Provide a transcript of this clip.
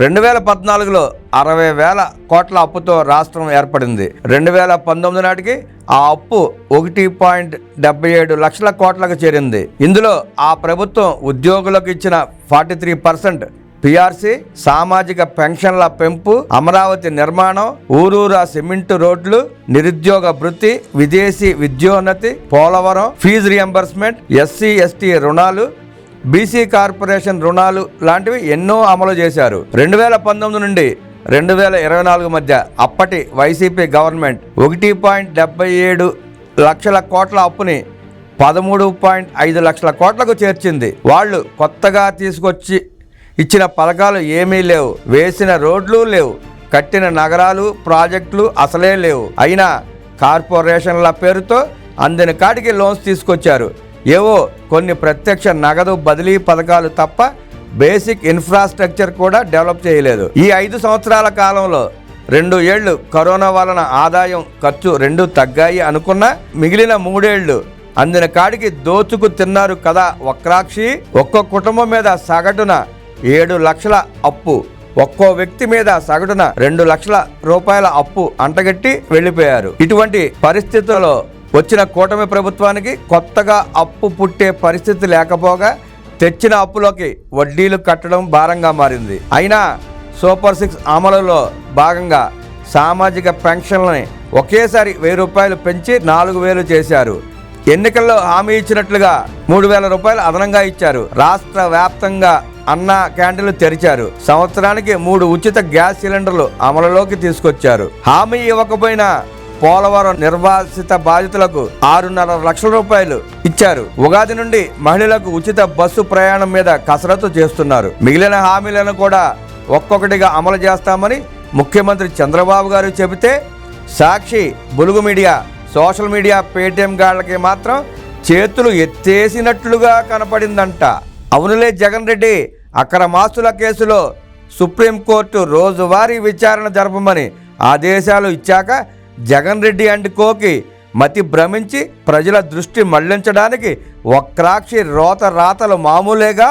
2014లో 60,000 కోట్ల అప్పుతో రాష్ట్రం ఏర్పడింది. 2019 నాటికి ఆ అప్పు 1.77 లక్షల కోట్లకు చేరింది. ఇందులో ఆ ప్రభుత్వం ఉద్యోగులకు ఇచ్చిన 43%, పిఆర్సీ, సామాజిక పెన్షన్ల పెంపు, అమరావతి నిర్మాణం, ఊరూరా సిమెంట్ రోడ్లు, నిరుద్యోగ భృతి, విదేశీ విద్యోన్నతి, Polavaram, fee reimbursement, SC ST రుణాలు, బీసీ కార్పొరేషన్ రుణాలు లాంటివి ఎన్నో అమలు చేశారు. 2019 నుండి 2024 మధ్య అప్పటి వైసీపీ గవర్నమెంట్ 1.77 లక్షల కోట్ల అప్పుని 13.5 లక్షల కోట్లకు చేర్చింది. వాళ్ళు కొత్తగా తీసుకొచ్చి ఇచ్చిన పథకాలు ఏమీ లేవు, వేసిన రోడ్లు లేవు, కట్టిన నగరాలు ప్రాజెక్టులు అసలే లేవు. అయినా కార్పొరేషన్ల పేరుతో అందిన కాటికి లోన్స్ తీసుకొచ్చారు. ఏవో కొన్ని ప్రత్యక్ష నగదు బదిలీ పథకాలు తప్ప బేసిక్ ఇన్ఫ్రాస్ట్రక్చర్ కూడా డెవలప్ చేయలేదు. ఈ 5 సంవత్సరాల కాలంలో 2 ఏళ్లు కరోనా వలన ఆదాయం ఖర్చు 2 తగ్గాయి అనుకున్నా మిగిలిన 3 ఏళ్లు అందిన కాడికి దోచుకు తిన్నారు కదా వక్రాక్షి. ఒక్కో కుటుంబం మీద సగటున 7 లక్షల అప్పు, ఒక్కో వ్యక్తి మీద సగటున 2 లక్షల రూపాయల అప్పు అంటగట్టి వెళ్ళిపోయారు. ఇటువంటి పరిస్థితుల్లో వచ్చిన కూటమి ప్రభుత్వానికి కొత్తగా అప్పు పుట్టే పరిస్థితి లేకపోగా తెచ్చిన అప్పులోకి వడ్డీలు కట్టడం భారంగా మారింది. అయినా సూపర్ 6 అమలులో భాగంగా సామాజిక పెన్షన్లని ఒకేసారి 1000 రూపాయలు పెంచి 4,000 చేశారు. ఎన్నికల్లో హామీ ఇచ్చినట్లుగా 3,000 రూపాయలు అదనంగా ఇచ్చారు. రాష్ట్ర వ్యాప్తంగా అన్న క్యాంటీన్లు తెరిచారు. సంవత్సరానికి 3 ఉచిత గ్యాస్ సిలిండర్లు అమలులోకి తీసుకొచ్చారు. హామీ ఇవ్వకపోయినా పోలవరం నిర్వాసిత బాధితులకు 6.5 లక్షల రూపాయలు ఇచ్చారు. ఉగాది నుండి మహిళలకు ఉచిత బస్సు ప్రయాణం మీద కసరత్తు చేస్తున్నారు. మిగిలిన హామీలను కూడా ఒక్కొక్కటిగా అమలు చేస్తామని ముఖ్యమంత్రి చంద్రబాబు గారు చెబితే సాక్షి, బులుగు మీడియా, సోషల్ మీడియా పేటీఎం గాళ్లకి మాత్రం చేతులు ఎత్తేసినట్లుగా కనపడిందంట. అవునులే జగన్ రెడ్డి, అక్రమాస్తుల కేసులో సుప్రీంకోర్టు రోజువారీ విచారణ జరపమని ఆదేశాలు ఇచ్చాక జగన్ రెడ్డి అండ్ కోకి మతి భ్రమించి ప్రజల దృష్టి మళ్లించడానికి వక్రాక్షి రోత రాతలు మామూలేగా.